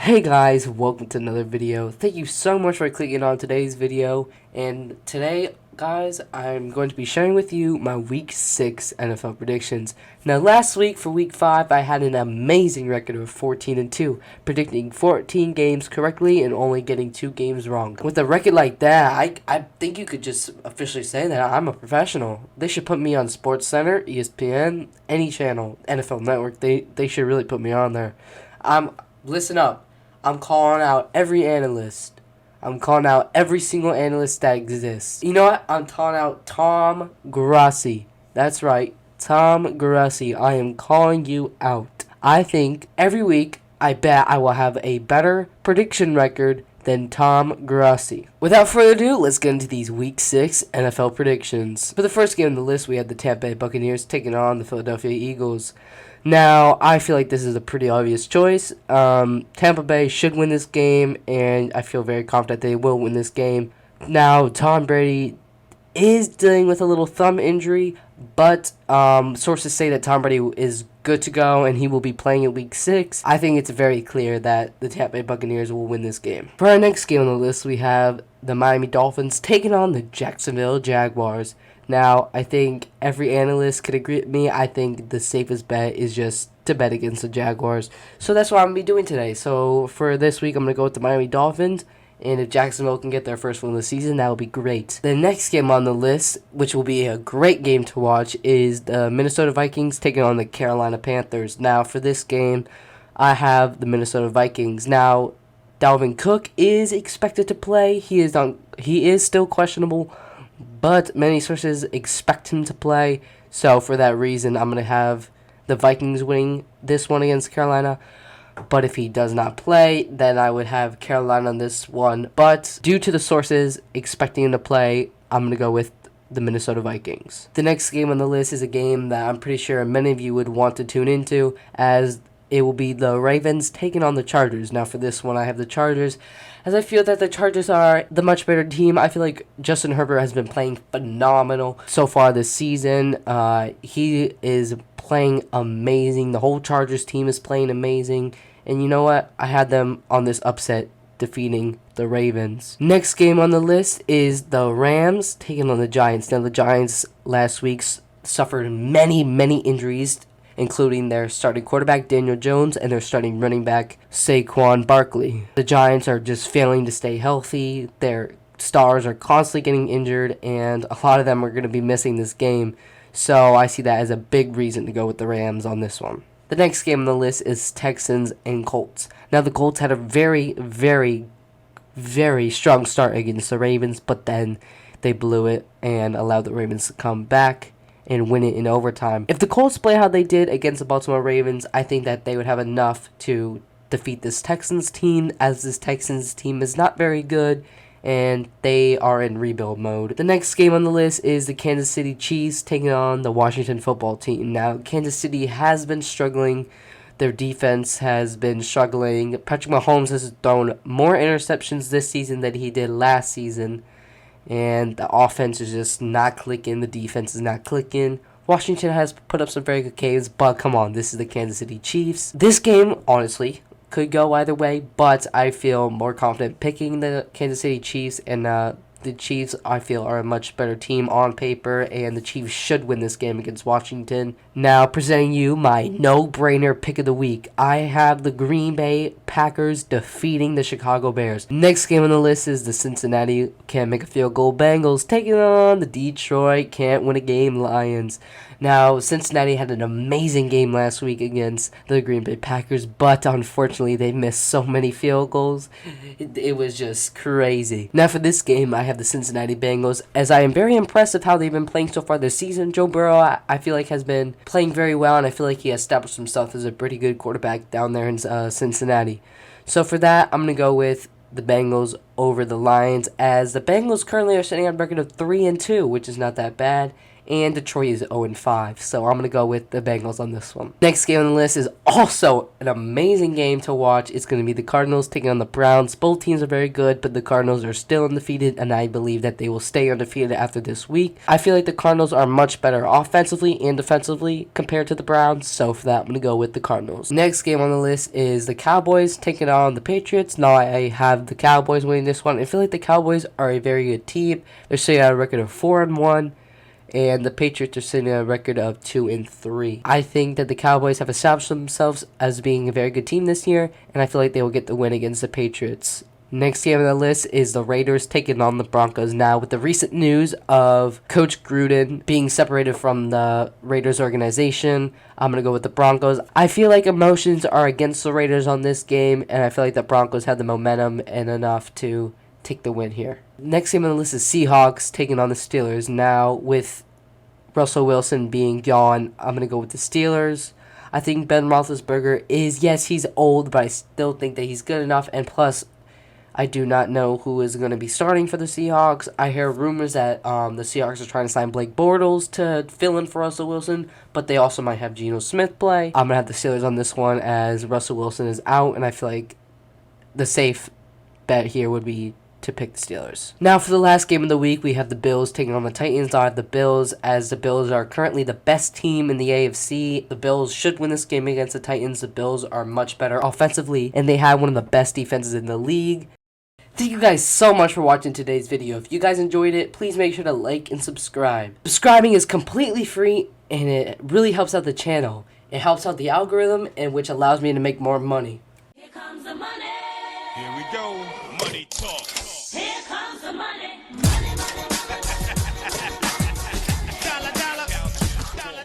Hey guys, welcome to another video. Thank you so much for clicking on today's video. And today, guys, I'm going to be sharing with you my Week 6 NFL predictions. Now, last week for Week 5, I had an amazing record of 14-2, predicting 14 games correctly and only getting 2 games wrong. With a record like that, I think you could just officially say that I'm a professional. They should put me on SportsCenter, ESPN, any channel, NFL Network. They should really put me on there. Listen up. I'm calling out every analyst. I'm calling out every single analyst that exists. You know what? I'm calling out Tom Grassi. That's right, Tom Grassi. I am calling you out. I think every week, I bet I will have a better prediction record than Tom Grassi. Without further ado, let's get into these Week 6 NFL predictions. For the first game on the list, we have the Tampa Bay Buccaneers taking on the Philadelphia Eagles. Now, I feel like this is a pretty obvious choice. Tampa Bay should win this game, and I feel very confident they will win this game. Now, Tom Brady is dealing with a little thumb injury, but sources say that Tom Brady is good to go and he will be playing in Week 6. I think it's very clear that the Tampa Bay Buccaneers will win this game. For our next game on the list, we have the Miami Dolphins taking on the Jacksonville Jaguars. Now, I think every analyst could agree with me. I think the safest bet is just to bet against the Jaguars. So that's what I'm going to be doing today. So for this week, I'm going to go with the Miami Dolphins. And if Jacksonville can get their first win of the season, that will be great. The next game on the list, which will be a great game to watch, is the Minnesota Vikings taking on the Carolina Panthers. Now, for this game, I have the Minnesota Vikings. Now, Dalvin Cook is expected to play. He is still questionable, but many sources expect him to play. So for that reason, I'm going to have the Vikings winning this one against Carolina. But if he does not play, then I would have Carolina on this one. But due to the sources expecting him to play, I'm going to go with the Minnesota Vikings. The next game on the list is a game that I'm pretty sure many of you would want to tune into, as it will be the Ravens taking on the Chargers. Now for this one, I have the Chargers, as I feel that the Chargers are the much better team. I feel like Justin Herbert has been playing phenomenal so far this season. He is playing amazing. The whole Chargers team is playing amazing. And you know what? I had them on this upset, defeating the Ravens. Next game on the list is the Rams taking on the Giants. Now the Giants last week suffered many injuries, including their starting quarterback Daniel Jones and their starting running back Saquon Barkley. The Giants are just failing to stay healthy. Their stars are constantly getting injured, and a lot of them are going to be missing this game. So I see that as a big reason to go with the Rams on this one. The next game on the list is Texans and Colts. Now the Colts had a very strong start against the Ravens, but then they blew it and allowed the Ravens to come back and win it in overtime. If the Colts play how they did against the Baltimore Ravens, I think that they would have enough to defeat this Texans team, as this Texans team is not very good and they are in rebuild mode. The next game on the list is the Kansas City Chiefs taking on the Washington football team. Now, Kansas City has been struggling. Their defense has been struggling. Patrick Mahomes has thrown more interceptions this season than he did last season. And the offense is just not clicking. The defense is not clicking. Washington has put up some very good games, but come on, this is the Kansas City Chiefs. This game, honestly, could go either way, but I feel more confident picking the Kansas City Chiefs, and the Chiefs, I feel, are a much better team on paper, and the Chiefs should win this game against Washington. Now, presenting you my no-brainer pick of the week, I have the Green Bay Packers defeating the Chicago Bears. Next game on the list is the Cincinnati can't make a field goal Bengals taking on the Detroit can't win a game Lions. Now, Cincinnati had an amazing game last week against the Green Bay Packers, but unfortunately they missed so many field goals. It was just crazy. Now for this game, I have the Cincinnati Bengals, as I am very impressed with how they've been playing so far this season. Joe Burrow, I feel like, has been playing very well, and I feel like he has established himself as a pretty good quarterback down there in Cincinnati. So for that, I'm going to go with the Bengals over the Lions, as the Bengals currently are sitting on a record of 3-2, which is not that bad. and Detroit is 0-5. So I'm going to go with the Bengals on this one. Next game on the list is also an amazing game to watch. It's going to be the Cardinals taking on the Browns. Both teams are very good, but the Cardinals are still undefeated, and I believe that they will stay undefeated after this week. I feel like the Cardinals are much better offensively and defensively compared to the Browns, so for that I'm going to go with the Cardinals. Next game on the list is the Cowboys taking on the Patriots. Now I have the Cowboys winning this one. I feel like the Cowboys are a very good team. They're sitting at a record of 4-1. And the Patriots are sitting at a record of 2-3. I think that the Cowboys have established themselves as being a very good team this year, and I feel like they will get the win against the Patriots. Next game on the list is the Raiders taking on the Broncos. Now, with the recent news of Coach Gruden being separated from the Raiders organization, I'm going to go with the Broncos. I feel like emotions are against the Raiders on this game, and I feel like the Broncos have the momentum and enough to take the win here. Next game on the list is Seahawks taking on the Steelers. Now, with Russell Wilson being gone, I'm going to go with the Steelers. I think Ben Roethlisberger is, yes, he's old, but I still think that he's good enough. And plus, I do not know who is going to be starting for the Seahawks. I hear rumors that the Seahawks are trying to sign Blake Bortles to fill in for Russell Wilson, but they also might have Geno Smith play. I'm going to have the Steelers on this one as Russell Wilson is out, and I feel like the safe bet here would be to pick the Steelers. Now for the last game of the week, we have the Bills taking on the Titans. I have the Bills, as the Bills are currently the best team in the AFC. The Bills should win this game against the Titans. The Bills are much better offensively, and they have one of the best defenses in the league. Thank you guys so much for watching today's video. If you guys enjoyed it, please make sure to like and subscribe. Subscribing is completely free, and it really helps out the channel. It helps out the algorithm, and which allows me to make more money. Here comes the money. Here we go. Money talk. Here comes the money. Money, money, Dollar, dollar. Dollar, dollar.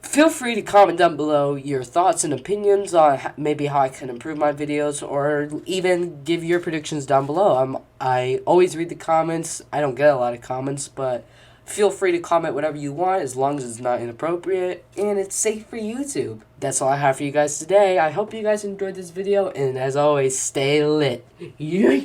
Feel free to comment down below your thoughts and opinions on maybe how I can improve my videos, or even give your predictions down below. I always read the comments. I don't get a lot of comments, but feel free to comment whatever you want as long as it's not inappropriate and it's safe for YouTube. That's all I have for you guys today. I hope you guys enjoyed this video, and as always, stay lit. Yeet!